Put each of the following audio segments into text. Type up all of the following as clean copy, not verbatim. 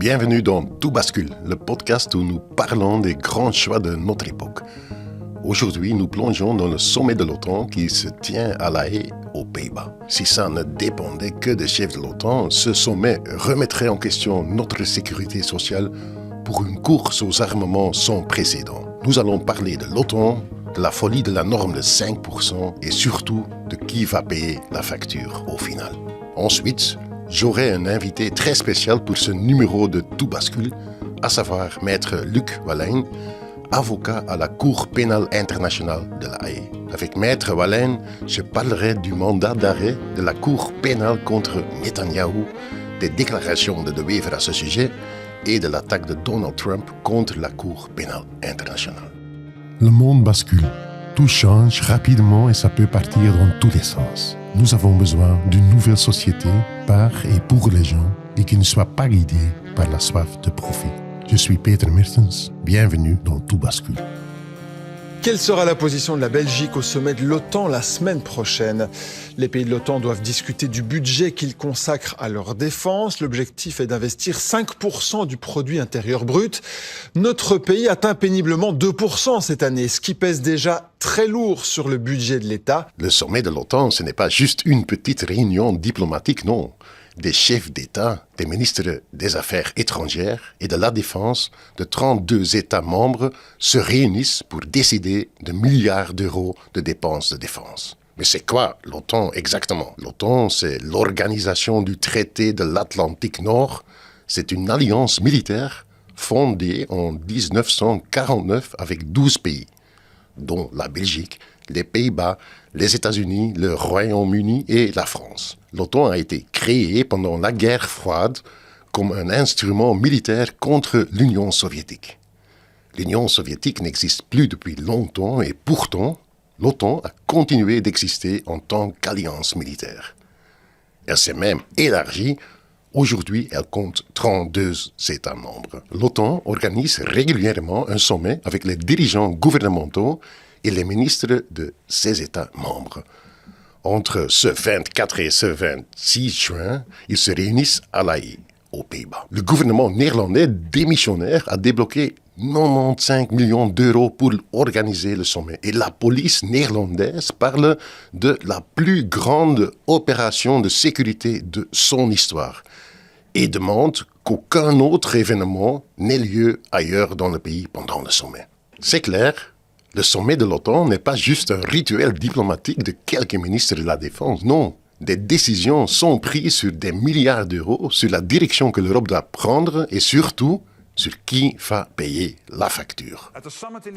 Bienvenue dans Tout bascule, le podcast où nous parlons des grands choix de notre époque. Aujourd'hui, nous plongeons dans le sommet de l'OTAN qui se tient à La Haye, aux Pays-Bas. Si ça ne dépendait que des chefs de l'OTAN, ce sommet remettrait en question notre sécurité sociale pour une course aux armements sans précédent. Nous allons parler de l'OTAN, de la folie de la norme de 5% et surtout de qui va payer la facture au final. Ensuite, j'aurai un invité très spécial pour ce numéro de Tout bascule, à savoir Maître Luc Walijn, avocat à la Cour pénale internationale de La Haye. Avec Maître Walijn, je parlerai du mandat d'arrêt de la Cour pénale contre Netanyahou, des déclarations de De Wever à ce sujet et de l'attaque de Donald Trump contre la Cour pénale internationale. Le monde bascule. Tout change rapidement et ça peut partir dans tous les sens. Nous avons besoin d'une nouvelle société par et pour les gens et qui ne soit pas guidée par la soif de profit. Je suis Peter Mertens, bienvenue dans Tout bascule. Quelle sera la position de la Belgique au sommet de l'OTAN la semaine prochaine ? Les pays de l'OTAN doivent discuter du budget qu'ils consacrent à leur défense. L'objectif est d'investir 5% du produit intérieur brut. Notre pays atteint péniblement 2% cette année, ce qui pèse déjà très lourd sur le budget de l'État. Le sommet de l'OTAN, ce n'est pas juste une petite réunion diplomatique, non. Des chefs d'État, des ministres des Affaires étrangères et de la Défense de 32 États membres se réunissent pour décider de milliards d'euros de dépenses de défense. Mais c'est quoi l'OTAN exactement ? L'OTAN, c'est l'organisation du traité de l'Atlantique Nord. C'est une alliance militaire fondée en 1949 avec 12 pays, dont la Belgique, les Pays-Bas, les États-Unis, le Royaume-Uni et la France. L'OTAN a été créée pendant la guerre froide comme un instrument militaire contre l'Union soviétique. L'Union soviétique n'existe plus depuis longtemps et pourtant, l'OTAN a continué d'exister en tant qu'alliance militaire. Elle s'est même élargie. Aujourd'hui, elle compte 32 États membres. L'OTAN organise régulièrement un sommet avec les dirigeants gouvernementaux et les ministres de ces États membres. Entre ce 24 et ce 26 juin, ils se réunissent à La Haye, aux Pays-Bas. Le gouvernement néerlandais démissionnaire a débloqué 95 millions d'euros pour organiser le sommet. Et la police néerlandaise parle de la plus grande opération de sécurité de son histoire et demande qu'aucun autre événement n'ait lieu ailleurs dans le pays pendant le sommet. C'est clair, le sommet de l'OTAN n'est pas juste un rituel diplomatique de quelques ministres de la Défense, non. Des décisions sont prises sur des milliards d'euros, sur la direction que l'Europe doit prendre et surtout sur qui va payer la facture.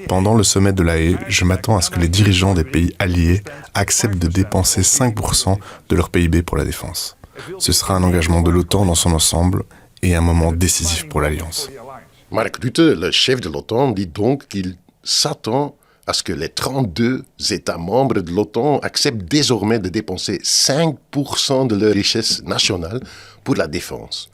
Pendant le sommet de La Haye, je m'attends à ce que les dirigeants des pays alliés acceptent de dépenser 5% de leur PIB pour la défense. Ce sera un engagement de l'OTAN dans son ensemble et un moment décisif pour l'Alliance. Mark Rutte, le chef de l'OTAN, dit donc qu'il s'attend à ce que les 32 États membres de l'OTAN acceptent désormais de dépenser 5% de leur richesse nationale pour la défense.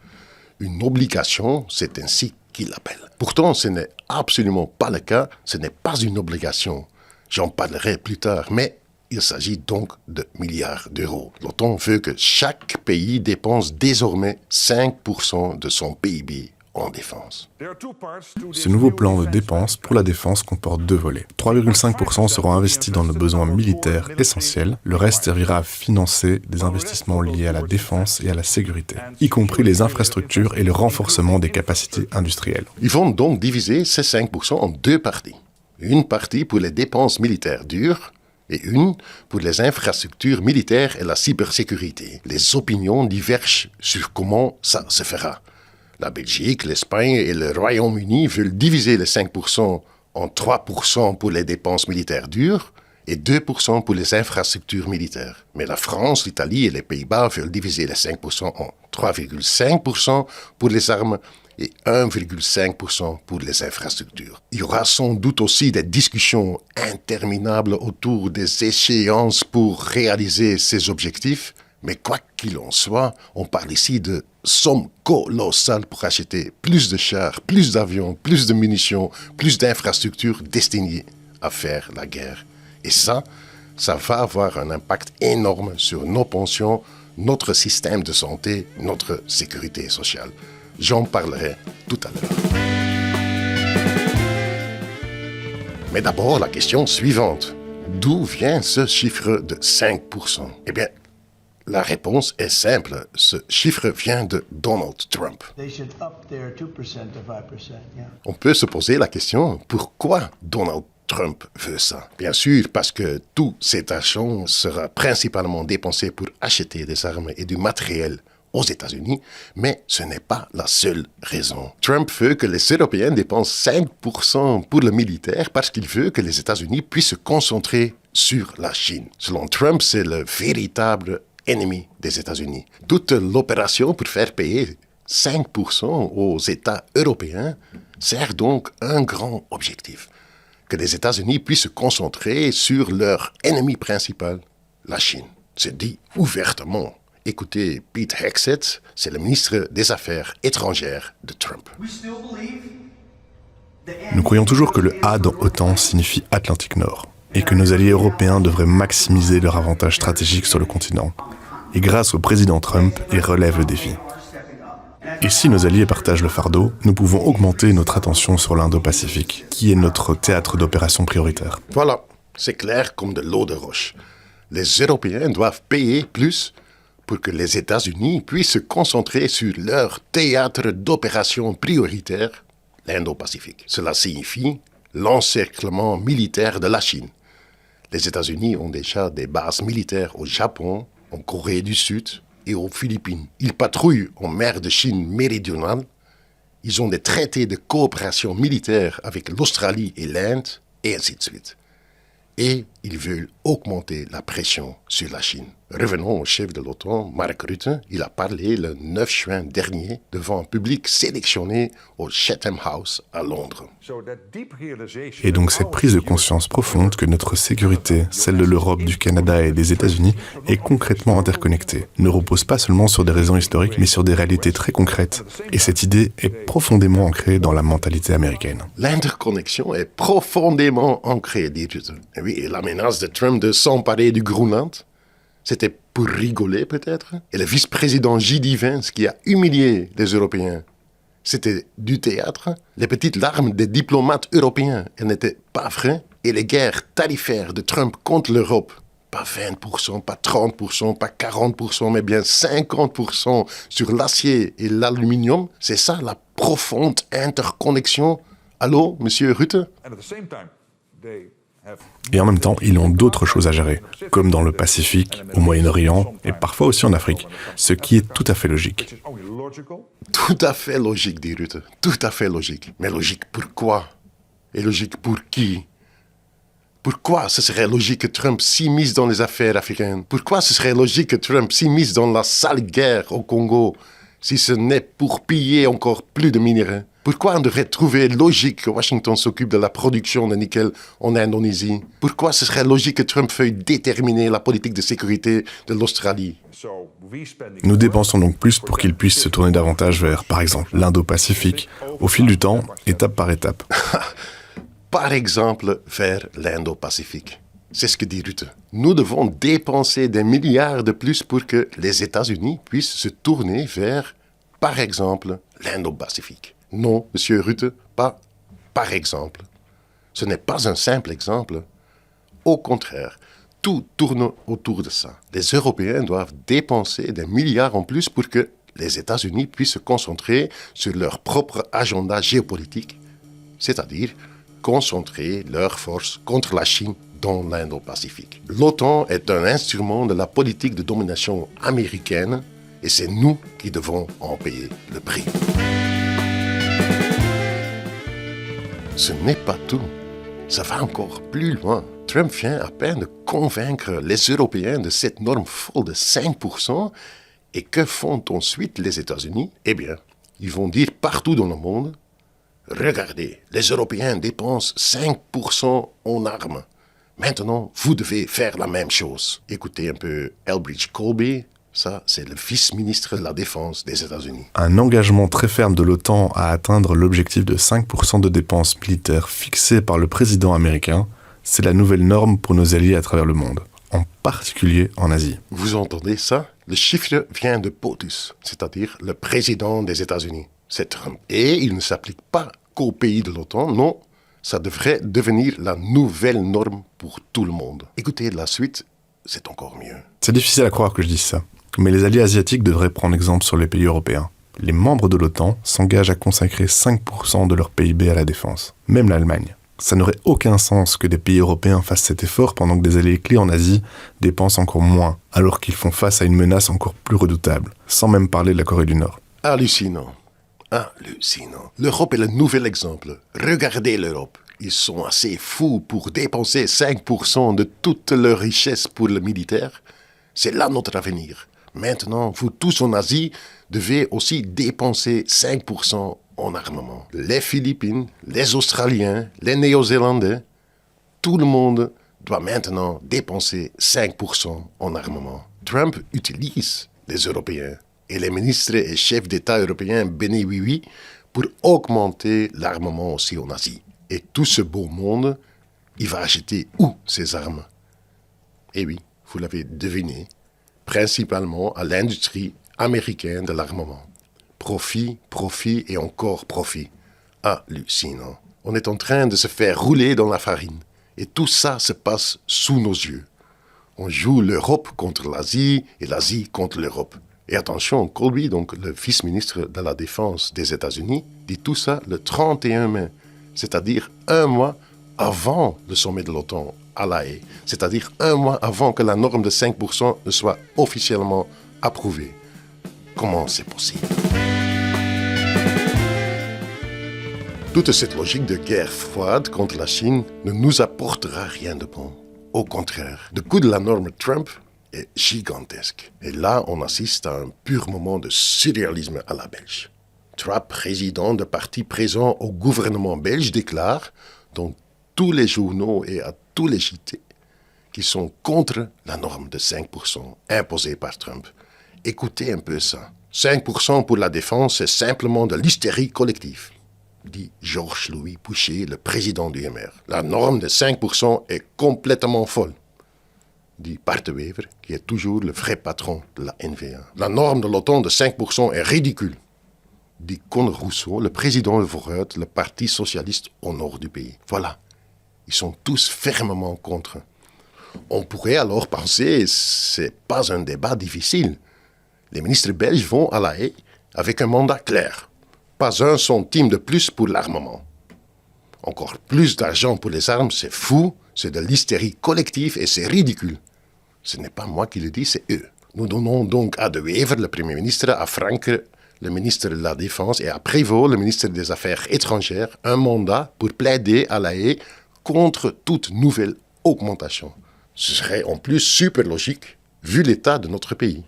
Une obligation, c'est ainsi qu'il l'appelle. Pourtant, ce n'est absolument pas le cas, ce n'est pas une obligation. J'en parlerai plus tard, mais il s'agit donc de milliards d'euros. L'OTAN veut que chaque pays dépense désormais 5% de son PIB en défense. Ce nouveau plan de dépenses pour la défense comporte 2 volets. 3,5% seront investis dans nos besoins militaires essentiels. Le reste servira à financer des investissements liés à la défense et à la sécurité, y compris les infrastructures et le renforcement des capacités industrielles. Ils vont donc diviser ces 5% en 2 parties. Une partie pour les dépenses militaires dures et une pour les infrastructures militaires et la cybersécurité. Les opinions divergent sur comment ça se fera. La Belgique, l'Espagne et le Royaume-Uni veulent diviser les 5% en 3% pour les dépenses militaires dures et 2% pour les infrastructures militaires. Mais la France, l'Italie et les Pays-Bas veulent diviser les 5% en 3,5% pour les armes et 1,5% pour les infrastructures. Il y aura sans doute aussi des discussions interminables autour des échéances pour réaliser ces objectifs. Mais quoi qu'il en soit, on parle ici de sommes colossales pour acheter plus de chars, plus d'avions, plus de munitions, plus d'infrastructures destinées à faire la guerre. Et ça va avoir un impact énorme sur nos pensions, notre système de santé, notre sécurité sociale. J'en parlerai tout à l'heure. Mais d'abord, la question suivante. D'où vient ce chiffre de 5%? Eh bien, la réponse est simple. Ce chiffre vient de Donald Trump. On peut se poser la question, pourquoi Donald Trump veut ça? Bien sûr, parce que tout cet argent sera principalement dépensé pour acheter des armes et du matériel aux États-Unis, mais ce n'est pas la seule raison. Trump veut que les Européens dépensent 5% pour le militaire parce qu'il veut que les États-Unis puissent se concentrer sur la Chine. Selon Trump, c'est le véritable ennemi des États-Unis. Toute l'opération pour faire payer 5% aux États européens sert donc un grand objectif. Que les États-Unis puissent se concentrer sur leur ennemi principal, la Chine. C'est dit ouvertement. Écoutez, Pete Hegseth, c'est le ministre des Affaires étrangères de Trump. Nous croyons toujours que le A dans OTAN signifie Atlantique Nord et que nos alliés européens devraient maximiser leur avantage stratégique sur le continent. Et grâce au président Trump, ils relèvent le défi. Et si nos alliés partagent le fardeau, nous pouvons augmenter notre attention sur l'Indo-Pacifique, qui est notre théâtre d'opération prioritaire. Voilà, c'est clair comme de l'eau de roche. Les Européens doivent payer plus pour que les États-Unis puissent se concentrer sur leur théâtre d'opération prioritaire, l'Indo-Pacifique. Cela signifie l'encerclement militaire de la Chine. Les États-Unis ont déjà des bases militaires au Japon, en Corée du Sud et aux Philippines. Ils patrouillent en mer de Chine méridionale. Ils ont des traités de coopération militaire avec l'Australie et l'Inde, et ainsi de suite. Et ils veulent augmenter la pression sur la Chine. Revenons au chef de l'OTAN, Mark Rutte. Il a parlé le 9 juin dernier devant un public sélectionné au Chatham House à Londres. Et donc cette prise de conscience profonde que notre sécurité, celle de l'Europe, du Canada et des États-Unis, est concrètement interconnectée, ne repose pas seulement sur des raisons historiques, mais sur des réalités très concrètes. Et cette idée est profondément ancrée dans la mentalité américaine. L'interconnexion est profondément ancrée, dit Rutte. Et oui, et la menace de Trump de s'emparer du Groenland, c'était pour rigoler peut-être. Et le vice-président J.D. Vance qui a humilié les Européens, c'était du théâtre. Les petites larmes des diplomates européens, elles n'étaient pas vraies. Et les guerres tarifaires de Trump contre l'Europe, pas 20%, pas 30%, pas 40%, mais bien 50% sur l'acier et l'aluminium, c'est ça la profonde interconnexion. Allô, monsieur Rutte? Et en même temps, ils ont d'autres choses à gérer, comme dans le Pacifique, au Moyen-Orient et parfois aussi en Afrique, ce qui est tout à fait logique. Tout à fait logique, dit Rutte. Tout à fait logique. Mais logique pourquoi? Et logique pour qui? Pourquoi ce serait logique que Trump s'immisce dans les affaires africaines? Pourquoi ce serait logique que Trump s'immisce dans la sale guerre au Congo, si ce n'est pour piller encore plus de minerais? Pourquoi on devrait trouver logique que Washington s'occupe de la production de nickel en Indonésie? Pourquoi ce serait logique que Trump veuille déterminer la politique de sécurité de l'Australie? Nous dépensons donc plus pour qu'ils puissent se tourner davantage vers, par exemple, l'Indo-Pacifique, au fil du temps, étape par étape. Par exemple, vers l'Indo-Pacifique. C'est ce que dit Rutte. Nous devons dépenser des milliards de plus pour que les États-Unis puissent se tourner vers, par exemple, l'Indo-Pacifique. Non, monsieur Rutte, pas par exemple. Ce n'est pas un simple exemple. Au contraire, tout tourne autour de ça. Les Européens doivent dépenser des milliards en plus pour que les États-Unis puissent se concentrer sur leur propre agenda géopolitique, c'est-à-dire concentrer leurs forces contre la Chine dans l'Indo-Pacifique. L'OTAN est un instrument de la politique de domination américaine et c'est nous qui devons en payer le prix. Ce n'est pas tout. Ça va encore plus loin. Trump vient à peine de convaincre les Européens de cette norme folle de 5%. Et que font ensuite les États-Unis? Eh bien, ils vont dire partout dans le monde, regardez, les Européens dépensent 5% en armes. Maintenant, vous devez faire la même chose. Écoutez un peu Elbridge Colby. Ça, c'est le vice-ministre de la Défense des États-Unis. Un engagement très ferme de l'OTAN à atteindre l'objectif de 5% de dépenses militaires fixé par le président américain, c'est la nouvelle norme pour nos alliés à travers le monde, en particulier en Asie. Vous entendez ça? Le chiffre vient de POTUS, c'est-à-dire le président des États-Unis. c'est Trump. Et il ne s'applique pas qu'aux pays de l'OTAN, non, ça devrait devenir la nouvelle norme pour tout le monde. Écoutez, la suite, c'est encore mieux. C'est difficile à croire que je dise ça, mais les alliés asiatiques devraient prendre exemple sur les pays européens. Les membres de l'OTAN s'engagent à consacrer 5% de leur PIB à la défense, même l'Allemagne. Ça n'aurait aucun sens que des pays européens fassent cet effort pendant que des alliés clés en Asie dépensent encore moins, alors qu'ils font face à une menace encore plus redoutable, sans même parler de la Corée du Nord. Hallucinant. Hallucinant. L'Europe est le nouvel exemple. Regardez l'Europe. Ils sont assez fous pour dépenser 5% de toute leur richesse pour le militaire. C'est là notre avenir. Maintenant, vous tous en Asie devez aussi dépenser 5% en armement. Les Philippines, les Australiens, les Néo-Zélandais, tout le monde doit maintenant dépenser 5% en armement. Trump utilise les Européens et les ministres et chefs d'État européens béni oui pour augmenter l'armement aussi en Asie. Et tout ce beau monde, il va acheter où ces armes? Eh oui, vous l'avez deviné, principalement à l'industrie américaine de l'armement. Profit, profit et encore profit. Hallucinant. On est en train de se faire rouler dans la farine. Et tout ça se passe sous nos yeux. On joue l'Europe contre l'Asie et l'Asie contre l'Europe. Et attention, Colby, donc le vice-ministre de la Défense des États-Unis, dit tout ça le 31 mai, c'est-à-dire un mois avant le sommet de l'OTAN à La Haye, c'est-à-dire un mois avant que la norme de 5% ne soit officiellement approuvée. Comment c'est possible? Toute cette logique de guerre froide contre la Chine ne nous apportera rien de bon. Au contraire, le coût de la norme Trump est gigantesque. Et là, on assiste à un pur moment de surréalisme à la belge. Trump, président de parti présent au gouvernement belge, déclare dans tous les journaux et à tous les JT qu'ils sont contre la norme de 5% imposée par Trump. Écoutez un peu ça. 5% pour la défense, c'est simplement de l'hystérie collective, dit Georges-Louis Pouchet, le président du MR. La norme de 5% est complètement folle, dit Bart de Wever, qui est toujours le vrai patron de la NVA. La norme de l'OTAN de 5% est ridicule, dit Con Rousseau, le président de Vooruit, le parti socialiste au nord du pays. Voilà, ils sont tous fermement contre. On pourrait alors penser, c'est pas un débat difficile. Les ministres belges vont à La Haye avec un mandat clair. Pas un centime de plus pour l'armement. Encore plus d'argent pour les armes, c'est fou, c'est de l'hystérie collective et c'est ridicule. Ce n'est pas moi qui le dis, c'est eux. Nous donnons donc à De Wever, le Premier ministre, à Franke, le ministre de la Défense, et à Prévost, le ministre des Affaires étrangères, un mandat pour plaider à La Haye contre toute nouvelle augmentation. Ce serait en plus super logique, vu l'état de notre pays.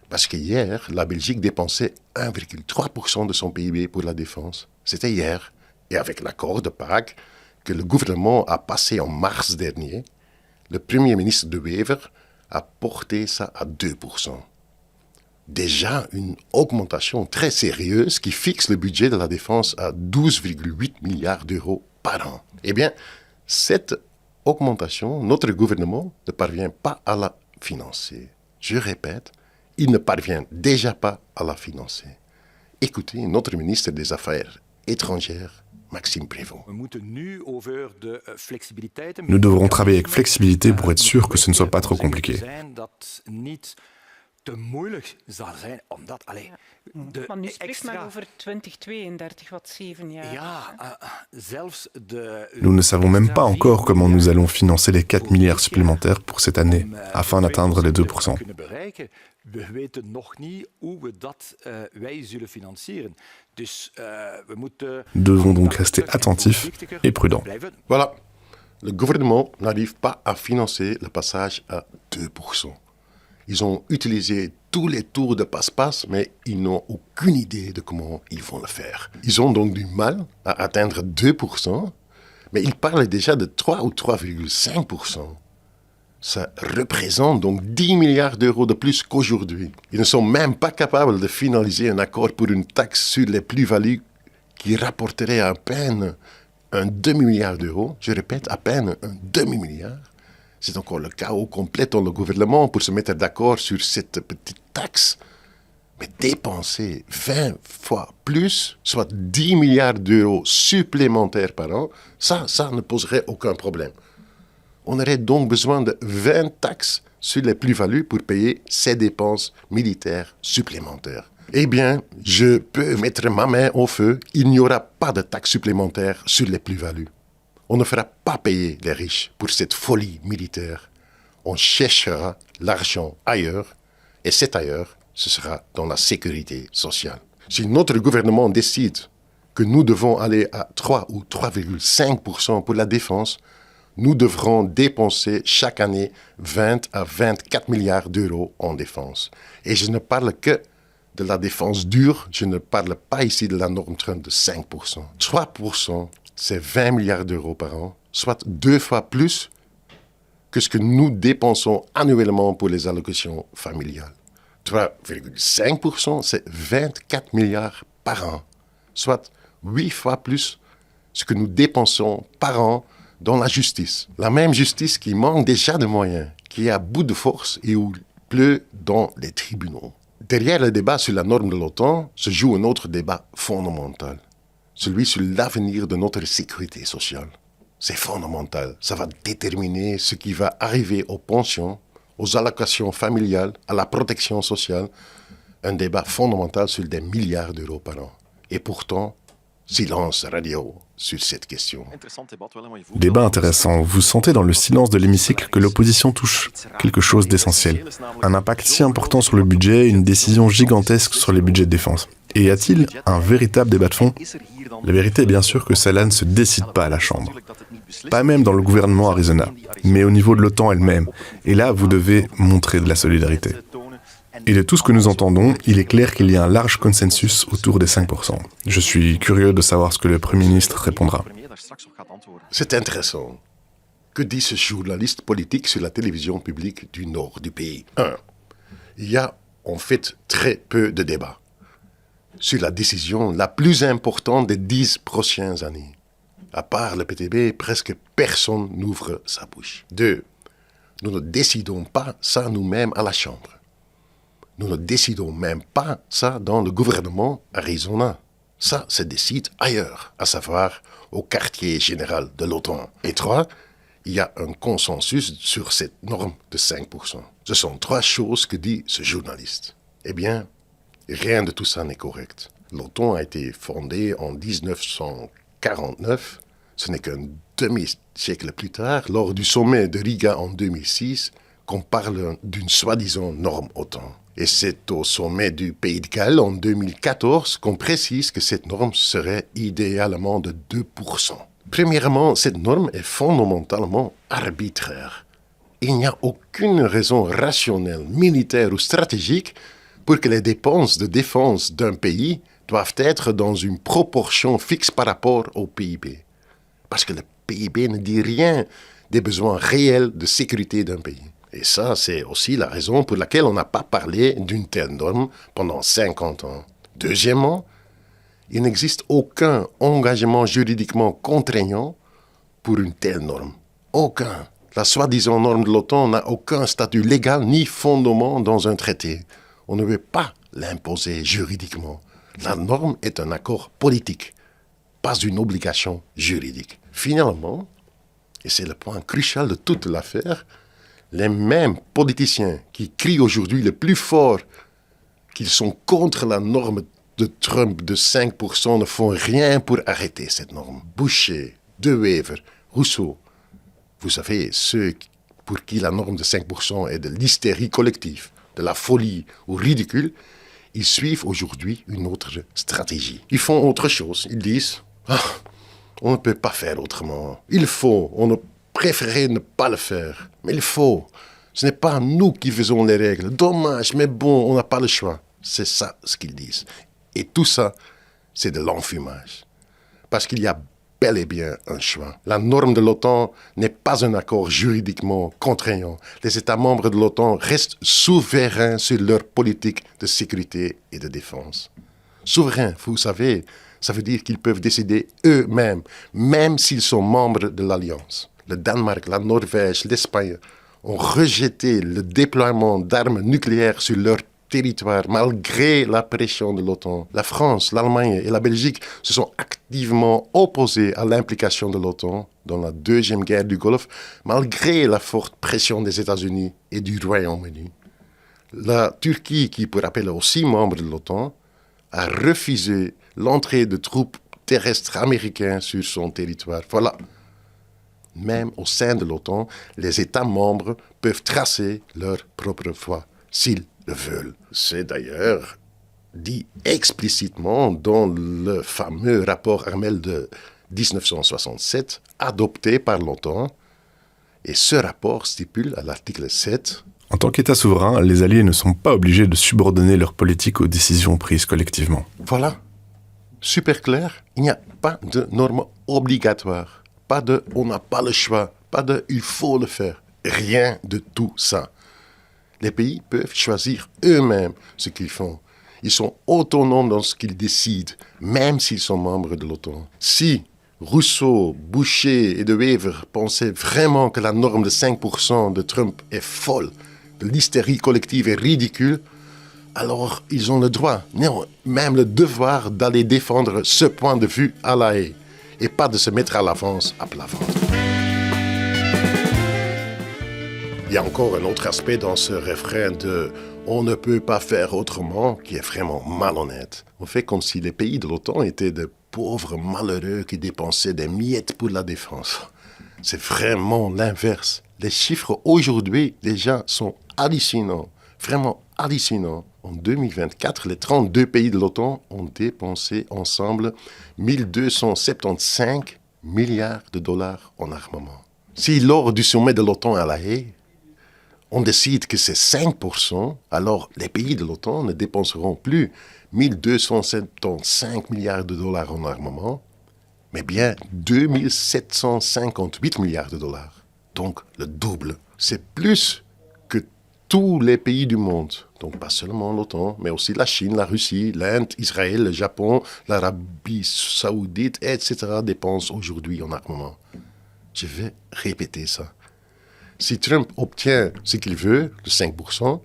Parce que hier, la Belgique dépensait 1,3% de son PIB pour la défense. C'était hier. Et avec l'accord de Pâques que le gouvernement a passé en mars dernier, le Premier ministre De Wever a porté ça à 2%. Déjà une augmentation très sérieuse qui fixe le budget de la défense à 12,8 milliards d'euros par an. Eh bien, cette augmentation, notre gouvernement ne parvient pas à la financer. Je répète, il ne parvient déjà pas à la financer. Écoutez notre ministre des Affaires étrangères, Maxime Prévost. Nous devrons travailler avec flexibilité pour être sûr que ce ne soit pas trop compliqué. Maar nu spreekt men over 2032, wat 7 jaar. Nous ne savons même pas encore comment nous allons financer les 4 milliards supplémentaires pour cette année, afin d'atteindre les 2%. Nous devons donc rester attentifs et prudents. Voilà, le gouvernement n'arrive pas à financer le passage à 2%. Ils ont utilisé tous les tours de passe-passe, mais ils n'ont aucune idée de comment ils vont le faire. Ils ont donc du mal à atteindre 2%, mais ils parlent déjà de 3 ou 3,5%. Ça représente donc 10 milliards d'euros de plus qu'aujourd'hui. Ils ne sont même pas capables de finaliser un accord pour une taxe sur les plus-values qui rapporterait à peine un demi-milliard d'euros. Je répète, à peine un demi-milliard. C'est encore le chaos complet dans le gouvernement pour se mettre d'accord sur cette petite taxe. Mais dépenser 20 fois plus, soit 10 milliards d'euros supplémentaires par an, ça ne poserait aucun problème. On aurait donc besoin de 20 taxes sur les plus-values pour payer ces dépenses militaires supplémentaires. Eh bien, je peux mettre ma main au feu, il n'y aura pas de taxes supplémentaires sur les plus-values. On ne fera pas payer les riches pour cette folie militaire. On cherchera l'argent ailleurs, et cet ailleurs, ce sera dans la sécurité sociale. Si notre gouvernement décide que nous devons aller à 3 ou 3,5% pour la défense, nous devrons dépenser chaque année 20 à 24 milliards d'euros en défense. Et je ne parle que de la défense dure, je ne parle pas ici de la norme Trump de 5%. 3%, c'est 20 milliards d'euros par an, soit 2 fois plus que ce que nous dépensons annuellement pour les allocations familiales. 3,5%, c'est 24 milliards par an, soit 8 fois plus ce que nous dépensons par an dans la justice. La même justice qui manque déjà de moyens, qui est à bout de force et où il pleut dans les tribunaux. Derrière le débat sur la norme de l'OTAN se joue un autre débat fondamental, celui sur l'avenir de notre sécurité sociale. C'est fondamental, ça va déterminer ce qui va arriver aux pensions, aux allocations familiales, à la protection sociale. Un débat fondamental sur des milliards d'euros par an. Et pourtant, silence radio sur cette question. Débat intéressant. Vous sentez dans le silence de l'hémicycle que l'opposition touche quelque chose d'essentiel. Un impact si important sur le budget, une décision gigantesque sur les budgets de défense. Et y a-t-il un véritable débat de fond ? La vérité est bien sûr que cela ne se décide pas à la Chambre. Pas même dans le gouvernement Arizona, mais au niveau de l'OTAN elle-même. Et là, vous devez montrer de la solidarité. Et de tout ce que nous entendons, il est clair qu'il y a un large consensus autour des 5%. Je suis curieux de savoir ce que le Premier ministre répondra. C'est intéressant. Que dit ce journaliste politique sur la télévision publique du nord du pays ? 1. Il y a en fait très peu de débats sur la décision la plus importante des 10 prochaines années. À part le PTB, presque personne n'ouvre sa bouche. 2. Nous ne décidons pas ça nous-mêmes à la Chambre. Nous ne décidons même pas ça dans le gouvernement Arizona. Ça se décide ailleurs, à savoir au quartier général de l'OTAN. Et 3, il y a un consensus sur cette norme de 5%. Ce sont 3 choses que dit ce journaliste. Eh bien, rien de tout ça n'est correct. L'OTAN a été fondée en 1949. Ce n'est qu'un demi-siècle plus tard, lors du sommet de Riga en 2006, qu'on parle d'une soi-disant norme OTAN. Et c'est au sommet du Pays de Galles en 2014 qu'on précise que cette norme serait idéalement de 2%. Premièrement, cette norme est fondamentalement arbitraire. Il n'y a aucune raison rationnelle, militaire ou stratégique pour que les dépenses de défense d'un pays doivent être dans une proportion fixe par rapport au PIB. Parce que le PIB ne dit rien des besoins réels de sécurité d'un pays. Et ça, c'est aussi la raison pour laquelle on n'a pas parlé d'une telle norme pendant 50 ans. Deuxièmement, il n'existe aucun engagement juridiquement contraignant pour une telle norme. Aucun. La soi-disant norme de l'OTAN n'a aucun statut légal ni fondement dans un traité. On ne veut pas l'imposer juridiquement. La norme est un accord politique, pas une obligation juridique. Finalement, et c'est le point crucial de toute l'affaire, les mêmes politiciens qui crient aujourd'hui le plus fort qu'ils sont contre la norme de Trump de 5% ne font rien pour arrêter cette norme. Boucher, De Wever, Rousseau, vous savez, ceux pour qui la norme de 5% est de l'hystérie collective, de la folie ou ridicule, ils suivent aujourd'hui une autre stratégie. Ils font autre chose. Ils disent « on ne peut pas faire autrement. Il faut, on préférerait ne pas le faire. Mais il faut. Ce n'est pas nous qui faisons les règles. Dommage, mais bon, on n'a pas le choix. » C'est ça ce qu'ils disent. Et tout ça, c'est de l'enfumage. Parce qu'il y a bel et bien un choix. La norme de l'OTAN n'est pas un accord juridiquement contraignant. Les États membres de l'OTAN restent souverains sur leur politique de sécurité et de défense. Souverains, vous savez, ça veut dire qu'ils peuvent décider eux-mêmes, même s'ils sont membres de l'Alliance. Le Danemark, la Norvège, l'Espagne ont rejeté le déploiement d'armes nucléaires sur leur territoire malgré la pression de l'OTAN. La France, l'Allemagne et la Belgique se sont activement opposés à l'implication de l'OTAN dans la deuxième guerre du Golfe, malgré la forte pression des États-Unis et du Royaume-Uni. La Turquie, qui pour rappel est aussi membre de l'OTAN, a refusé l'entrée de troupes terrestres américaines sur son territoire. Voilà. Même au sein de l'OTAN, les États membres peuvent tracer leur propre voie, s'ils le veulent. C'est d'ailleurs dit explicitement dans le fameux rapport Harmel de 1967, adopté par l'OTAN. Et ce rapport stipule à l'article 7... En tant qu'État souverain, les Alliés ne sont pas obligés de subordonner leur politique aux décisions prises collectivement. Voilà. Super clair. Il n'y a pas de normes obligatoires. Pas de « on n'a pas le choix », pas de « il faut le faire ». Rien de tout ça. Les pays peuvent choisir eux-mêmes ce qu'ils font. Ils sont autonomes dans ce qu'ils décident, même s'ils sont membres de l'OTAN. Si Rousseau, Boucher et De Wever pensaient vraiment que la norme de 5% de Trump est folle, que l'hystérie collective est ridicule, alors ils ont le droit, non, même le devoir d'aller défendre ce point de vue à La Haye. Et pas de se mettre à l'avance à plat ventre. Il y a encore un autre aspect dans ce refrain de « on ne peut pas faire autrement » qui est vraiment malhonnête. On fait comme si les pays de l'OTAN étaient de pauvres malheureux qui dépensaient des miettes pour la défense. C'est vraiment l'inverse. Les chiffres aujourd'hui déjà sont hallucinants, vraiment hallucinants. En 2024, les 32 pays de l'OTAN ont dépensé ensemble 1275 milliards de dollars en armement. Si lors du sommet de l'OTAN à La Haye, on décide que c'est 5%, alors les pays de l'OTAN ne dépenseront plus 1275 milliards de dollars en armement, mais bien 2758 milliards de dollars. Donc le double. C'est plus que tous les pays du monde. Donc pas seulement l'OTAN, mais aussi la Chine, la Russie, l'Inde, Israël, le Japon, l'Arabie saoudite, etc. dépensent aujourd'hui en armement. Je vais répéter ça. Si Trump obtient ce qu'il veut, le 5%,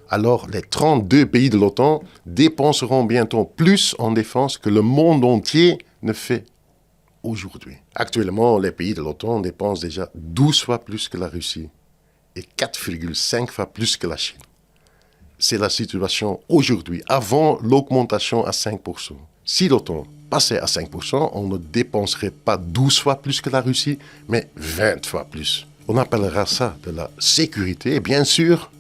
alors les 32 pays de l'OTAN dépenseront bientôt plus en défense que le monde entier ne fait aujourd'hui. Actuellement, les pays de l'OTAN dépensent déjà 12 fois plus que la Russie et 4,5 fois plus que la Chine. C'est la situation aujourd'hui, avant l'augmentation à 5%. Si l'OTAN passait à 5%, on ne dépenserait pas 12 fois plus que la Russie, mais 20 fois plus. On appellera ça de la sécurité, bien sûr,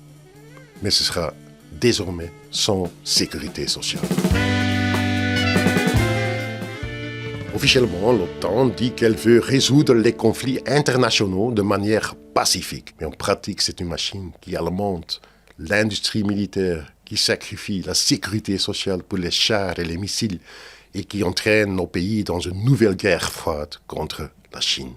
mais ce sera désormais sans sécurité sociale. Officiellement, l'OTAN dit qu'elle veut résoudre les conflits internationaux de manière pacifique. Mais en pratique, c'est une machine qui alimente l'industrie militaire, qui sacrifie la sécurité sociale pour les chars et les missiles et qui entraîne nos pays dans une nouvelle guerre froide contre la Chine.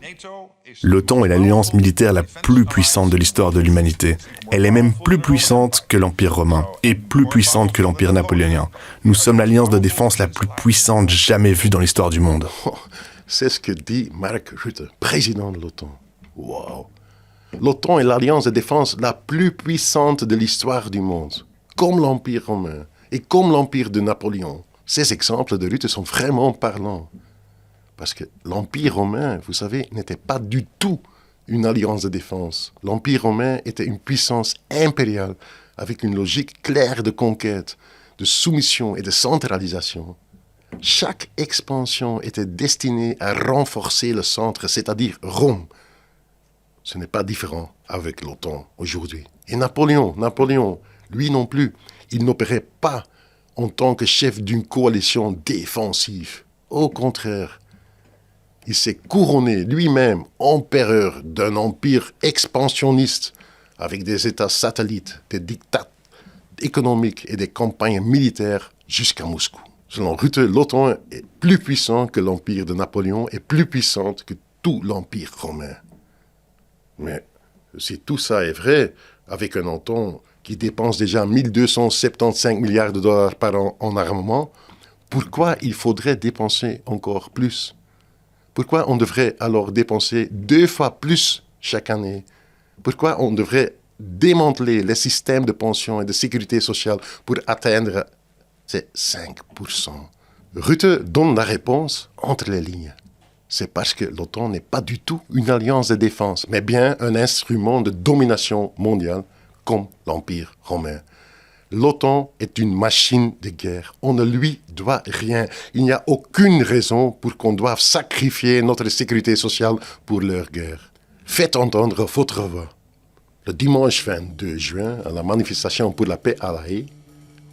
L'OTAN est l'alliance militaire la plus puissante de l'histoire de l'humanité. Elle est même plus puissante que l'Empire romain et plus puissante que l'Empire napoléonien. Nous sommes l'alliance de défense la plus puissante jamais vue dans l'histoire du monde. C'est ce que dit Mark Rutte, président de l'OTAN. Wow. L'OTAN est l'alliance de défense la plus puissante de l'histoire du monde, comme l'Empire romain et comme l'Empire de Napoléon. Ces exemples de Rutte sont vraiment parlants. Parce que l'Empire romain, vous savez, n'était pas du tout une alliance de défense. L'Empire romain était une puissance impériale avec une logique claire de conquête, de soumission et de centralisation. Chaque expansion était destinée à renforcer le centre, c'est-à-dire Rome. Ce n'est pas différent avec l'OTAN aujourd'hui. Et Napoléon, lui non plus, il n'opérait pas en tant que chef d'une coalition défensive. Au contraire, il s'est couronné lui-même empereur d'un empire expansionniste avec des États satellites, des dictats économiques et des campagnes militaires jusqu'à Moscou. Selon Rutte, l'OTAN est plus puissant que l'empire de Napoléon et plus puissante que tout l'empire romain. Mais si tout ça est vrai, avec un OTAN qui dépense déjà 1275 milliards de dollars par an en armement, pourquoi il faudrait dépenser encore plus ? Pourquoi on devrait alors dépenser 2 fois plus chaque année ? Pourquoi on devrait démanteler les systèmes de pension et de sécurité sociale pour atteindre ces 5%. Rutte donne la réponse entre les lignes. C'est parce que l'OTAN n'est pas du tout une alliance de défense, mais bien un instrument de domination mondiale comme l'Empire romain. L'OTAN est une machine de guerre. On ne lui doit rien. Il n'y a aucune raison pour qu'on doive sacrifier notre sécurité sociale pour leur guerre. Faites entendre votre voix. Le dimanche 22 juin, à la manifestation pour la paix à La Haye,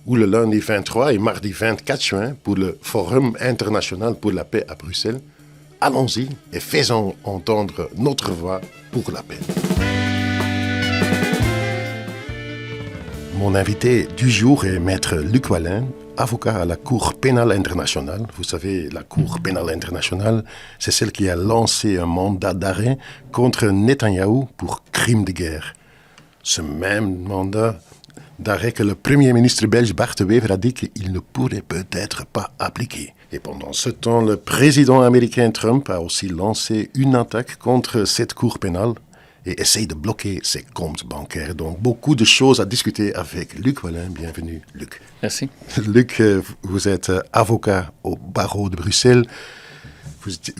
ou le lundi 23 et mardi 24 juin pour le Forum international pour la paix à Bruxelles, allons-y et faisons entendre notre voix pour la paix. Mon invité du jour est Maître Luc Wallin, avocat à la Cour pénale internationale. Vous savez, la Cour pénale internationale, c'est celle qui a lancé un mandat d'arrêt contre Netanyahou pour crime de guerre. Ce même mandat d'arrêt que le Premier ministre belge Bart de Wever a dit qu'il ne pourrait peut-être pas appliquer. Et pendant ce temps, le président américain Trump a aussi lancé une attaque contre cette Cour pénale et essaye de bloquer ses comptes bancaires. Donc, beaucoup de choses à discuter avec Luc Wallin. Bienvenue, Luc. Merci. Luc, vous êtes avocat au barreau de Bruxelles.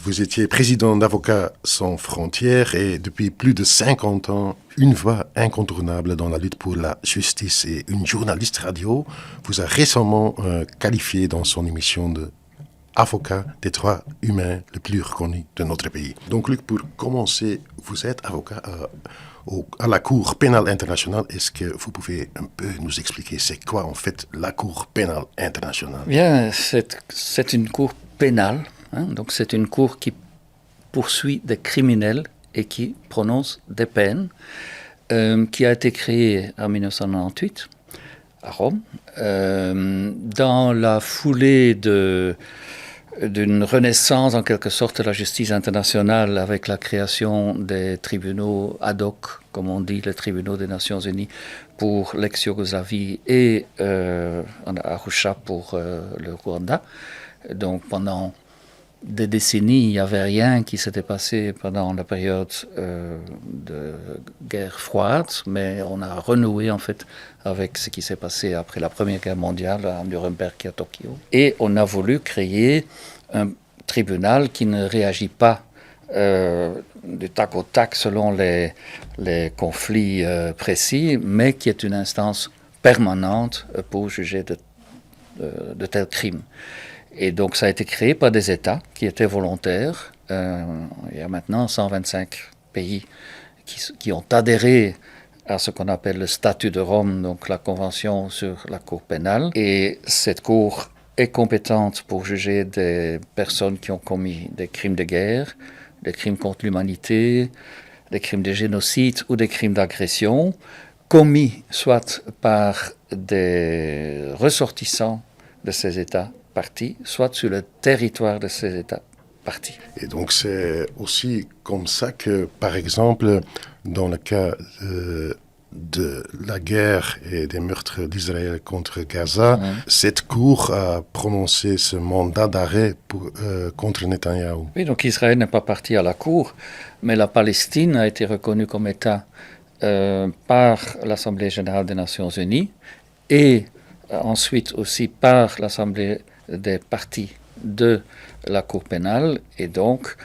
Vous étiez président d'Avocats sans frontières et depuis plus de 50 ans, une voix incontournable dans la lutte pour la justice. Et une journaliste radio vous a récemment qualifié dans son émission de avocat des droits humains le plus reconnu de notre pays. Donc Luc, pour commencer, vous êtes avocat à la Cour pénale internationale. Est-ce que vous pouvez un peu nous expliquer c'est quoi en fait la Cour pénale internationale? Bien, c'est une cour pénale, hein, donc c'est une cour qui poursuit des criminels et qui prononce des peines, qui a été créée en 1998 à Rome, dans la foulée d'une renaissance en quelque sorte de la justice internationale avec la création des tribunaux ad hoc, comme on dit, les tribunaux des Nations Unies pour l'ex-Yougoslavie et à Arusha pour le Rwanda. Donc pendant des décennies, il n'y avait rien qui s'était passé pendant la période de guerre froide, mais on a renoué en fait avec ce qui s'est passé après la Première Guerre mondiale à Nuremberg et à Tokyo. Et on a voulu créer un tribunal qui ne réagit pas du tac au tac selon les conflits précis, mais qui est une instance permanente pour juger de tels crimes. Et donc ça a été créé par des États qui étaient volontaires. Il y a maintenant 125 pays qui ont adhéré à ce qu'on appelle le statut de Rome, donc la convention sur la cour pénale. Et cette cour est compétente pour juger des personnes qui ont commis des crimes de guerre, des crimes contre l'humanité, des crimes de génocide ou des crimes d'agression, commis soit par des ressortissants de ces États partis, soit sur le territoire de ces États partis. Et donc c'est aussi comme ça que, par exemple, dans le cas de la guerre et des meurtres d'Israël contre Gaza, cette cour a prononcé ce mandat d'arrêt contre Netanyahou. Oui, donc Israël n'est pas parti à la cour, mais la Palestine a été reconnue comme État par l'Assemblée générale des Nations unies et ensuite aussi par l'Assemblée des parties de la Cour pénale, et donc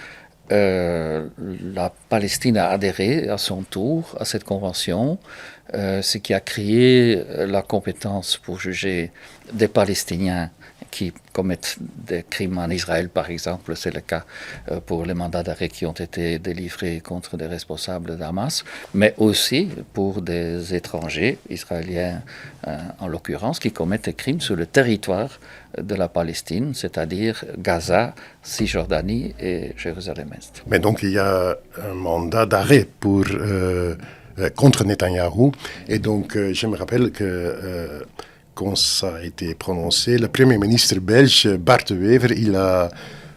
la Palestine a adhéré à son tour à cette convention, ce qui a créé la compétence pour juger des Palestiniens qui commettent des crimes en Israël, par exemple. C'est le cas pour les mandats d'arrêt qui ont été délivrés contre des responsables d'Hamas, mais aussi pour des étrangers, israéliens en l'occurrence, qui commettent des crimes sur le territoire de la Palestine, c'est-à-dire Gaza, Cisjordanie et Jérusalem-Est. Mais donc il y a un mandat d'arrêt contre Netanyahou, et donc je me rappelle que quand ça a été prononcé, le Premier ministre belge, Bart de Wever, il a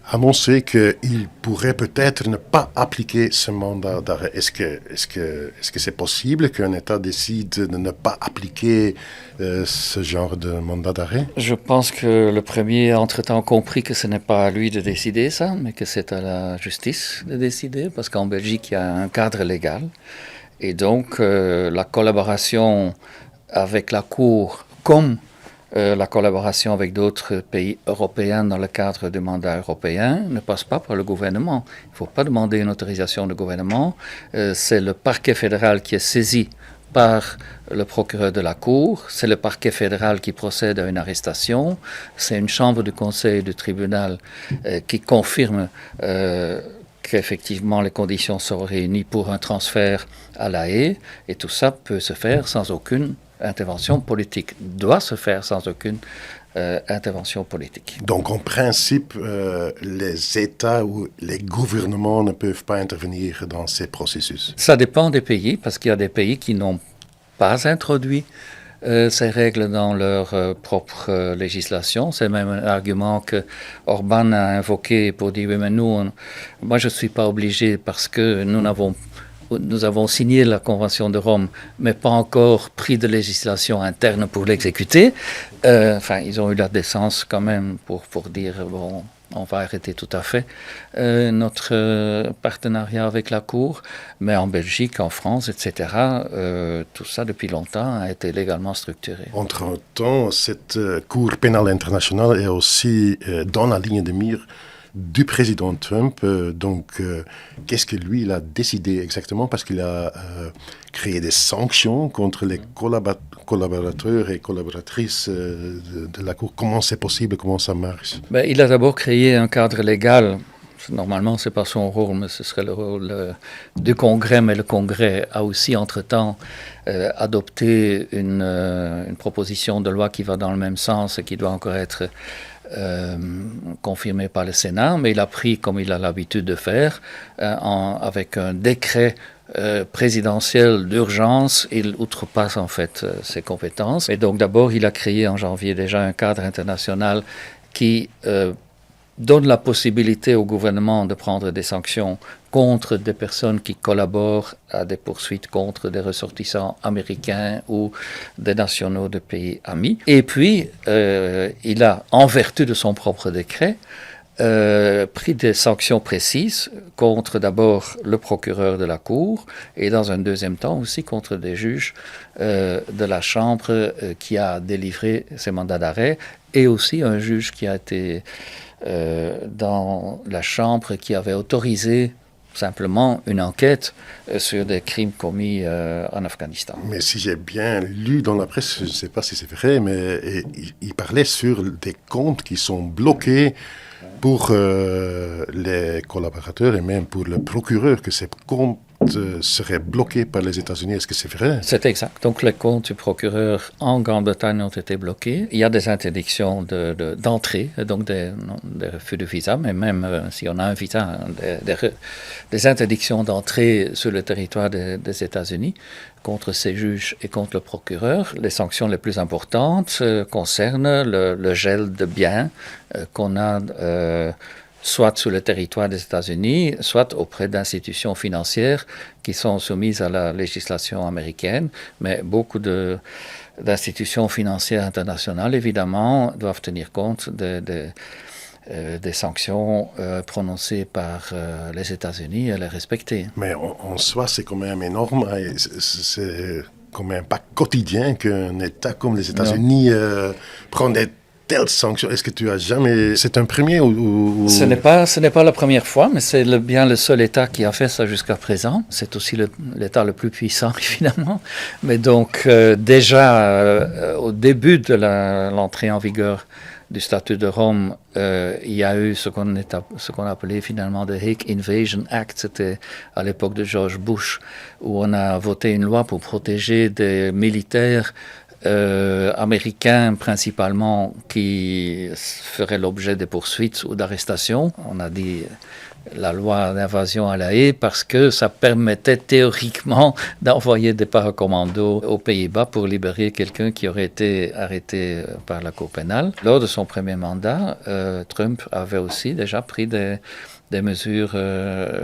annoncé qu'il pourrait peut-être ne pas appliquer ce mandat d'arrêt. Est-ce que c'est possible qu'un État décide de ne pas appliquer ce genre de mandat d'arrêt? Je pense que le Premier a entre-temps compris que ce n'est pas à lui de décider ça, mais que c'est à la justice de décider, parce qu'en Belgique, il y a un cadre légal. Et donc, la collaboration avec la Cour, comme la collaboration avec d'autres pays européens dans le cadre du mandat européen, ne passe pas par le gouvernement. Il ne faut pas demander une autorisation du gouvernement. C'est le parquet fédéral qui est saisi par le procureur de la Cour, c'est le parquet fédéral qui procède à une arrestation, c'est une chambre du conseil du tribunal qui confirme qu'effectivement les conditions seront réunies pour un transfert à La Haye, et tout ça peut se faire sans aucune intervention politique, doit se faire sans aucune intervention politique. Donc, en principe, les États ou les gouvernements ne peuvent pas intervenir dans ces processus. Ça dépend des pays, parce qu'il y a des pays qui n'ont pas introduit ces règles dans leur propre législation. C'est même un argument que Orbán a invoqué pour dire, oui, mais nous, moi je ne suis pas obligé parce que nous avons signé la Convention de Rome, mais pas encore pris de législation interne pour l'exécuter. Ils ont eu la décence quand même pour dire, bon, on va arrêter tout à fait notre partenariat avec la Cour. Mais en Belgique, en France, etc., tout ça depuis longtemps a été légalement structuré. Entre-temps, cette Cour pénale internationale est aussi dans la ligne de mire du président Trump. Qu'est-ce que lui, il a décidé exactement? Parce qu'il a créé des sanctions contre les collaborateurs et collaboratrices de la Cour. Comment c'est possible? Comment ça marche? Il a d'abord créé un cadre légal. Normalement, ce n'est pas son rôle, mais ce serait le rôle du Congrès. Mais le Congrès a aussi, entre-temps, adopté une proposition de loi qui va dans le même sens et qui doit encore être confirmé par le Sénat, mais il a pris, comme il a l'habitude de faire, avec un décret présidentiel d'urgence, il outrepasse en fait ses compétences. Et donc d'abord, il a créé en janvier déjà un cadre international qui donne la possibilité au gouvernement de prendre des sanctions contre des personnes qui collaborent à des poursuites contre des ressortissants américains ou des nationaux de pays amis. Et puis, il a, en vertu de son propre décret, pris des sanctions précises contre d'abord le procureur de la Cour et dans un deuxième temps aussi contre des juges de la Chambre qui a délivré ces mandats d'arrêt et aussi un juge qui a été dans la Chambre qui avait autorisé simplement une enquête sur des crimes commis en Afghanistan. Mais si j'ai bien lu dans la presse, je ne sais pas si c'est vrai, mais il parlait sur des comptes qui sont bloqués pour les collaborateurs et même pour le procureur, que ces comptes seraient bloqués par les États-Unis. Est-ce que c'est vrai? C'est exact. Donc les comptes du procureur en Grande-Bretagne ont été bloqués. Il y a des interdictions d'entrée, donc des refus de visa, mais même si on a un visa, des interdictions d'entrée sur le territoire des États-Unis contre ces juges et contre le procureur. Les sanctions les plus importantes concernent le gel de biens qu'on a soit sur le territoire des États-Unis, soit auprès d'institutions financières qui sont soumises à la législation américaine. Mais beaucoup d'institutions financières internationales, évidemment, doivent tenir compte des sanctions prononcées par les États-Unis et les respecter. Mais en soi, c'est quand même énorme. C'est quand même pas quotidien qu'un État comme les États-Unis prend des telles sanctions. Est-ce que tu as jamais... C'est un premier ou... Ce n'est pas la première fois, mais c'est bien le seul État qui a fait ça jusqu'à présent. C'est aussi l'État le plus puissant, évidemment. Mais donc, déjà, au début de l'entrée en vigueur du statut de Rome, il y a eu ce qu'on appelait finalement le Hague Invasion Act. C'était à l'époque de George Bush, où on a voté une loi pour protéger des militaires américains principalement qui feraient l'objet de poursuites ou d'arrestations. On a dit la loi d'invasion à La Haye parce que ça permettait théoriquement d'envoyer des paracommandos aux Pays-Bas pour libérer quelqu'un qui aurait été arrêté par la Cour pénale. Lors de son premier mandat, Trump avait aussi déjà pris des mesures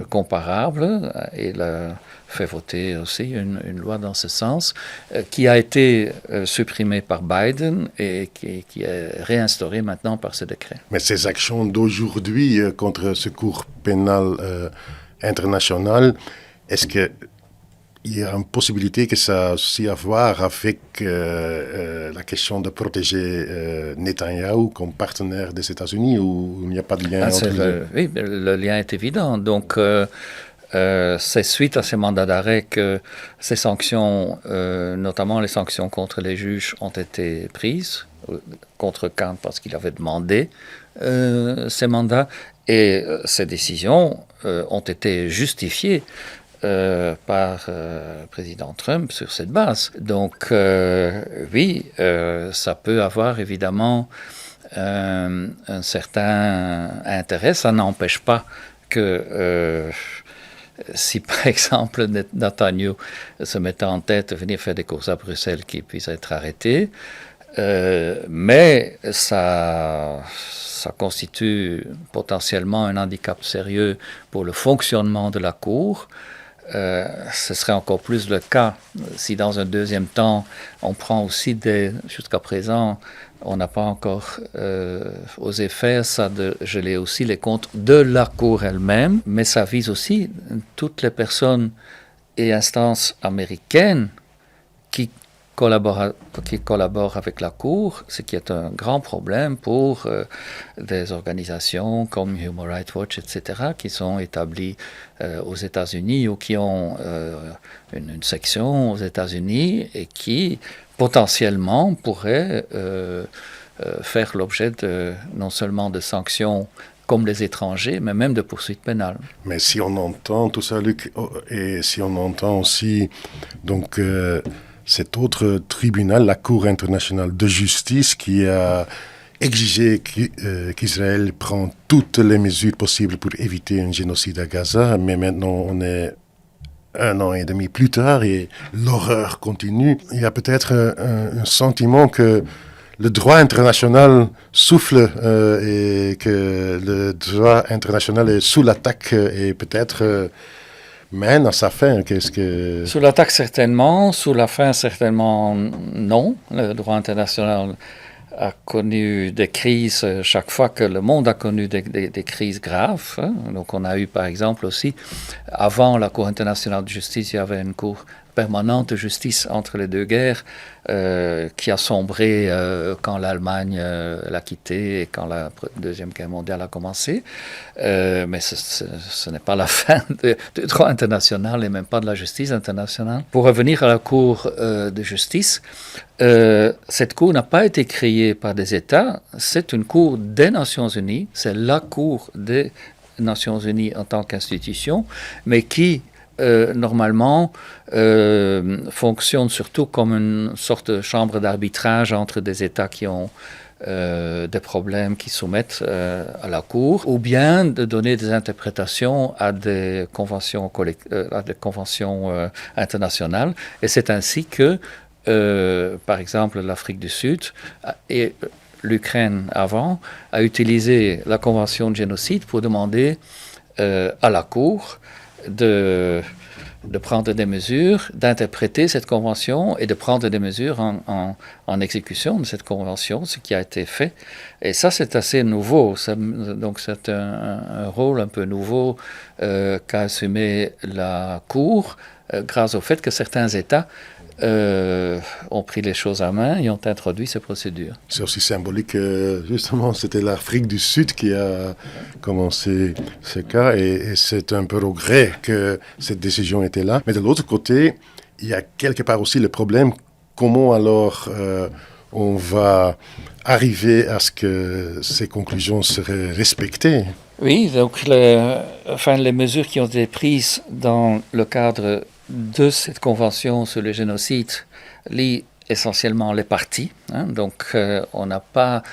comparables et il a fait voter aussi une loi dans ce sens qui a été supprimée par Biden et qui est réinstaurée maintenant par ce décret. Mais ces actions d'aujourd'hui contre ce cour pénal international, est-ce qu'il il y a une possibilité que ça a aussi à voir avec la question de protéger Netanyahou comme partenaire des États-Unis, ou il n'y a pas de lien entre les deux? Oui, le lien est évident. Donc, c'est suite à ces mandats d'arrêt que ces sanctions, notamment les sanctions contre les juges, ont été prises, contre Khan parce qu'il avait demandé ces mandats, et ces décisions ont été justifiées par le président Trump sur cette base. Donc, oui, ça peut avoir évidemment un certain intérêt. Ça n'empêche pas que si, par exemple, Netanyahu se mettait en tête de venir faire des courses à Bruxelles, qu'il puisse être arrêté, mais ça constitue potentiellement un handicap sérieux pour le fonctionnement de la Cour. Ce serait encore plus le cas si dans un deuxième temps on prend aussi jusqu'à présent on n'a pas encore osé faire ça de geler aussi les comptes de la Cour elle-même, mais ça vise aussi toutes les personnes et instances américaines qui collaborent avec la Cour, ce qui est un grand problème pour des organisations comme Human Rights Watch, etc., qui sont établies aux États-Unis ou qui ont une section aux États-Unis et qui potentiellement pourraient faire l'objet non seulement de sanctions comme les étrangers, mais même de poursuites pénales. Mais si on entend tout ça, Luc, et si on entend aussi donc cet autre tribunal, la Cour internationale de justice, qui a exigé qu'Israël prenne toutes les mesures possibles pour éviter un génocide à Gaza, mais maintenant on est 1 an et demi plus tard et l'horreur continue. Il y a peut-être un sentiment que le droit international souffle et que le droit international est sous l'attaque et peut-être mène à sa fin. Sous l'attaque certainement, sous la fin certainement non. Le droit international a connu des crises chaque fois que le monde a connu des crises graves. Hein. Donc on a eu par exemple aussi, avant la Cour internationale de justice, il y avait une Cour permanente de justice entre les deux guerres qui a sombré quand l'Allemagne l'a quitté et quand la Deuxième Guerre mondiale a commencé. Mais ce n'est pas la fin du droit international et même pas de la justice internationale. Pour revenir à la Cour de justice, cette Cour n'a pas été créée par des États, c'est une Cour des Nations Unies, c'est la Cour des Nations Unies en tant qu'institution, mais qui normalement fonctionne surtout comme une sorte de chambre d'arbitrage entre des États qui ont des problèmes qui soumettent à la Cour, ou bien de donner des interprétations à des conventions, internationales. Et c'est ainsi que, par exemple, l'Afrique du Sud et l'Ukraine avant a utilisé la Convention de génocide pour demander à la Cour de prendre des mesures, d'interpréter cette convention et de prendre des mesures en exécution de cette convention, ce qui a été fait. Et ça, c'est assez nouveau. Donc, c'est un rôle un peu nouveau qu'a assumé la Cour grâce au fait que certains États ont pris les choses à main et ont introduit ces procédures. C'est aussi symbolique que, justement, c'était l'Afrique du Sud qui a commencé ce cas et c'est un peu regret que cette décision était là. Mais de l'autre côté, il y a quelque part aussi le problème, comment alors on va arriver à ce que ces conclusions seraient respectées? Oui, donc les mesures qui ont été prises dans le cadre de cette convention sur le génocide lient essentiellement les parties. Donc, on n'a pas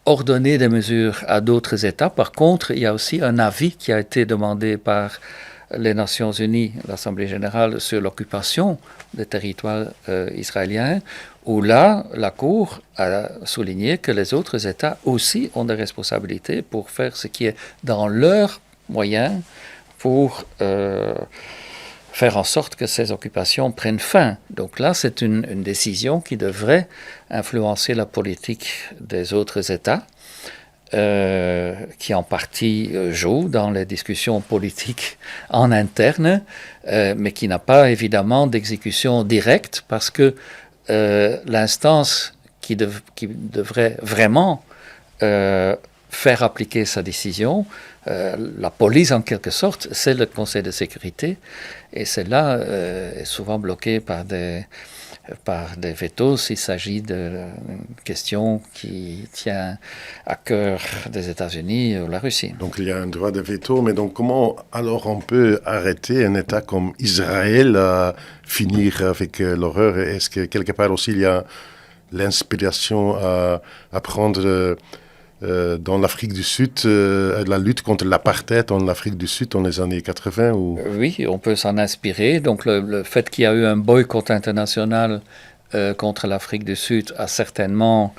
ordonné des mesures à d'autres États. Par contre, il y a aussi un avis qui a été demandé par les Nations Unies, l'Assemblée générale, sur l'occupation des territoires israéliens, où là, la Cour a souligné que les autres États aussi ont des responsabilités pour faire ce qui est dans leurs moyens pour faire en sorte que ces occupations prennent fin. Donc là, c'est une décision qui devrait influencer la politique des autres États. qui en partie joue dans les discussions politiques en interne, mais qui n'a pas évidemment d'exécution directe parce que l'instance qui devrait vraiment faire appliquer sa décision, la police en quelque sorte, c'est le Conseil de sécurité, et celle-là est souvent bloquée par des vétos s'il s'agit d'une question qui tient à cœur des États-Unis ou la Russie. Donc il y a un droit de veto, mais donc comment alors on peut arrêter un État comme Israël à finir avec l'horreur? Est-ce que quelque part aussi il y a l'inspiration à prendre dans l'Afrique du Sud, la lutte contre l'apartheid en Afrique du Sud dans les années 80 ou... Oui, on peut s'en inspirer. Donc le fait qu'il y a eu un boycott international contre l'Afrique du Sud a certainement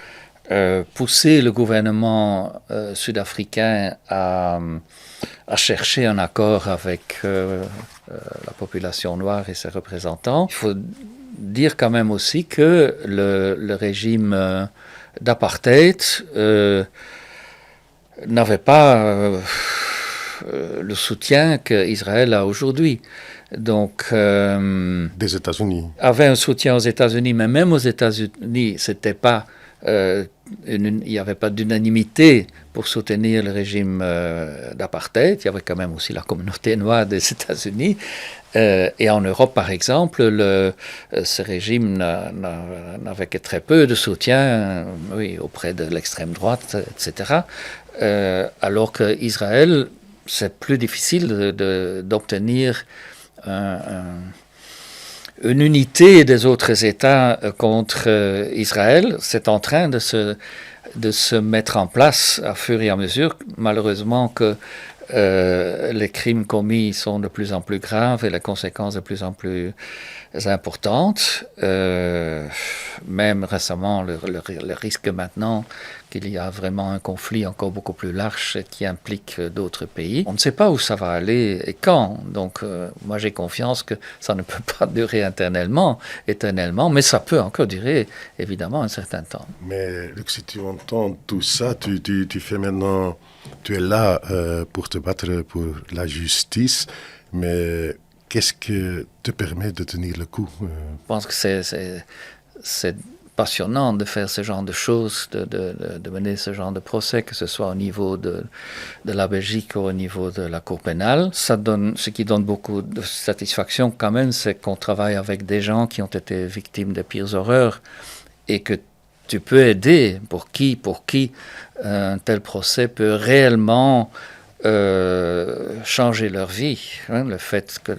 poussé le gouvernement sud-africain à chercher un accord avec la population noire et ses représentants. Il faut dire quand même aussi que le régime d'apartheid n'avait pas le soutien qu'Israël a aujourd'hui. Donc, des États-Unis. Avait un soutien aux États-Unis, mais même aux États-Unis, c'était pas, il n'y avait pas d'unanimité pour soutenir le régime d'apartheid. Il y avait quand même aussi la communauté noire des États-Unis. Et en Europe, par exemple, ce régime n'avait que très peu de soutien auprès de l'extrême droite, etc. Alors qu'Israël, c'est plus difficile d'obtenir une unité des autres États contre Israël. C'est en train de se mettre en place à fur et à mesure, malheureusement que les crimes commis sont de plus en plus graves et les conséquences de plus en plus importantes. Même récemment, le risque maintenant qu'il y a vraiment un conflit encore beaucoup plus large qui implique d'autres pays. On ne sait pas où ça va aller et quand. Donc moi j'ai confiance que ça ne peut pas durer éternellement, mais ça peut encore durer évidemment un certain temps. Mais Luc, si tu entends tout ça, tu fais maintenant... Tu es là pour te battre pour la justice, mais qu'est-ce que te permet de tenir le coup? Je pense que c'est passionnant de faire ce genre de choses, de mener ce genre de procès, que ce soit au niveau de la Belgique ou au niveau de la Cour pénale. Ce qui donne beaucoup de satisfaction quand même, c'est qu'on travaille avec des gens qui ont été victimes des pires horreurs et que tu peux aider pour qui un tel procès peut réellement changer leur vie. Le fait que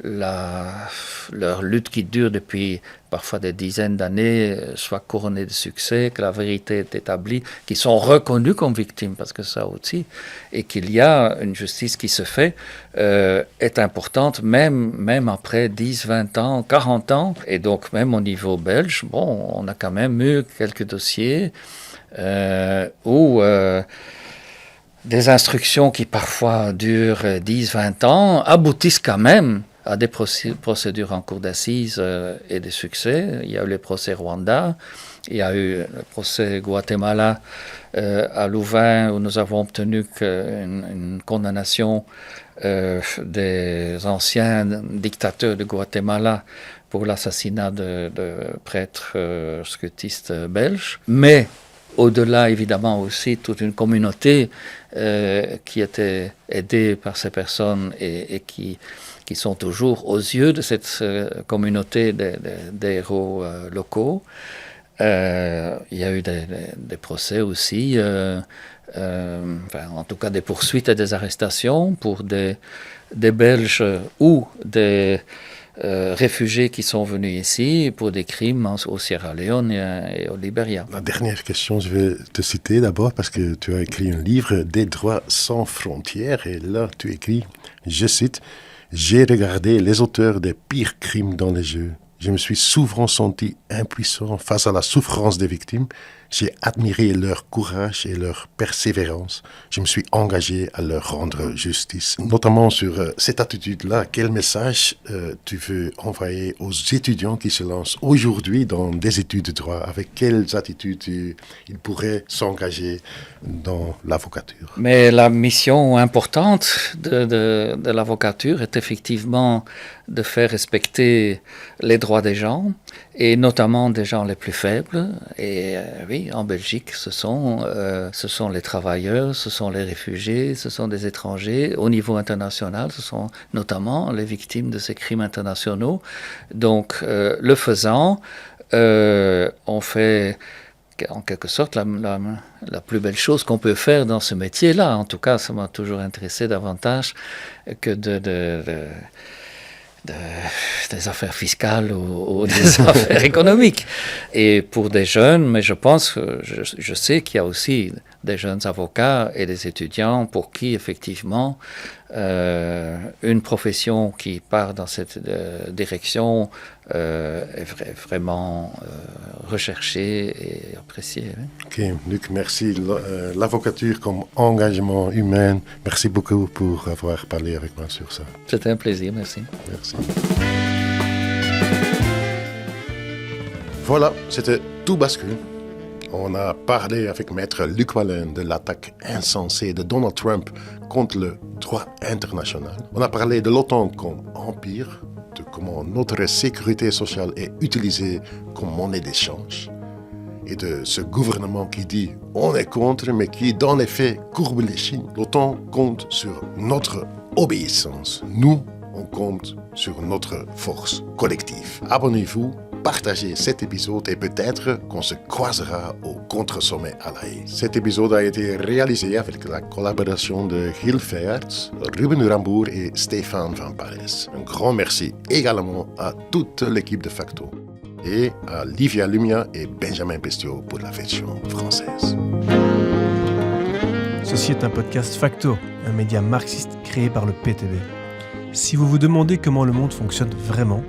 leur lutte qui dure depuis parfois des dizaines d'années soit couronnée de succès, que la vérité est établie, qu'ils sont reconnus comme victimes, parce que ça aussi, et qu'il y a une justice qui se fait, est importante même après 10, 20 ans, 40 ans. Et donc même au niveau belge, on a quand même eu quelques dossiers où des instructions qui parfois durent 10, 20 ans aboutissent quand même à des procédures en cour d'assises et des succès. Il y a eu le procès Rwanda, il y a eu le procès Guatemala à Louvain, où nous avons obtenu une condamnation des anciens dictateurs de Guatemala pour l'assassinat de prêtres scutistes belges. Mais au-delà, évidemment, aussi toute une communauté qui était aidée par ces personnes et qui sont toujours aux yeux de cette communauté des héros locaux. Il y a eu des procès aussi, en tout cas des poursuites et des arrestations pour des Belges ou des réfugiés qui sont venus ici pour des crimes au Sierra Leone et au Libéria. La dernière question, je vais te citer d'abord parce que tu as écrit un livre, Des droits sans frontières, et là tu écris, je cite, « J'ai regardé les auteurs des pires crimes dans les yeux. Je me suis souvent senti impuissant face à la souffrance des victimes, J'ai admiré leur courage et leur persévérance. Je me suis engagé à leur rendre justice, notamment sur cette attitude-là. Quel message tu veux envoyer aux étudiants qui se lancent aujourd'hui dans des études de droit? Avec quelles attitudes ils pourraient s'engager dans l'avocature? Mais la mission importante de l'avocature est effectivement de faire respecter les droits des gens, et notamment des gens les plus faibles. Et oui, en Belgique, ce sont les travailleurs, ce sont les réfugiés, ce sont des étrangers. Au niveau international, ce sont notamment les victimes de ces crimes internationaux. Donc, le faisant, on fait en quelque sorte la plus belle chose qu'on peut faire dans ce métier-là. En tout cas, ça m'a toujours intéressé davantage que des affaires fiscales ou des affaires économiques. Et pour des jeunes, mais je pense, je sais qu'il y a aussi des jeunes avocats et des étudiants pour qui, effectivement, une profession qui part dans cette direction est vraiment recherchée et appréciée. Oui. Ok, Luc, merci. L'avocature comme engagement humain, merci beaucoup pour avoir parlé avec moi sur ça. C'était un plaisir, merci. Merci. Voilà, c'était Tout bascule. On a parlé avec Maître Luc Wallin de l'attaque insensée de Donald Trump contre le droit international. On a parlé de l'OTAN comme empire, de comment notre sécurité sociale est utilisée comme monnaie d'échange, et de ce gouvernement qui dit on est contre, mais qui dans les faits courbe les chines. L'OTAN compte sur notre obéissance. Nous, on compte sur notre force collective. Abonnez-vous, partagez cet épisode et peut-être qu'on se croisera au contre-sommet à La Haye. Cet épisode a été réalisé avec la collaboration de Gilles Feerts, Ruben Rambour et Stéphane Van Parijs. Un grand merci également à toute l'équipe de Facto et à Livia Lumia et Benjamin Pestiot pour la version française. Ceci est un podcast Facto, un média marxiste créé par le PTB. Si vous vous demandez comment le monde fonctionne vraiment,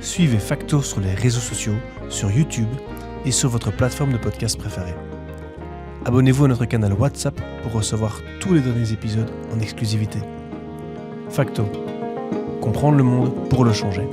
suivez Facto sur les réseaux sociaux, sur YouTube et sur votre plateforme de podcast préférée. Abonnez-vous à notre canal WhatsApp pour recevoir tous les derniers épisodes en exclusivité. Facto. Comprendre le monde pour le changer.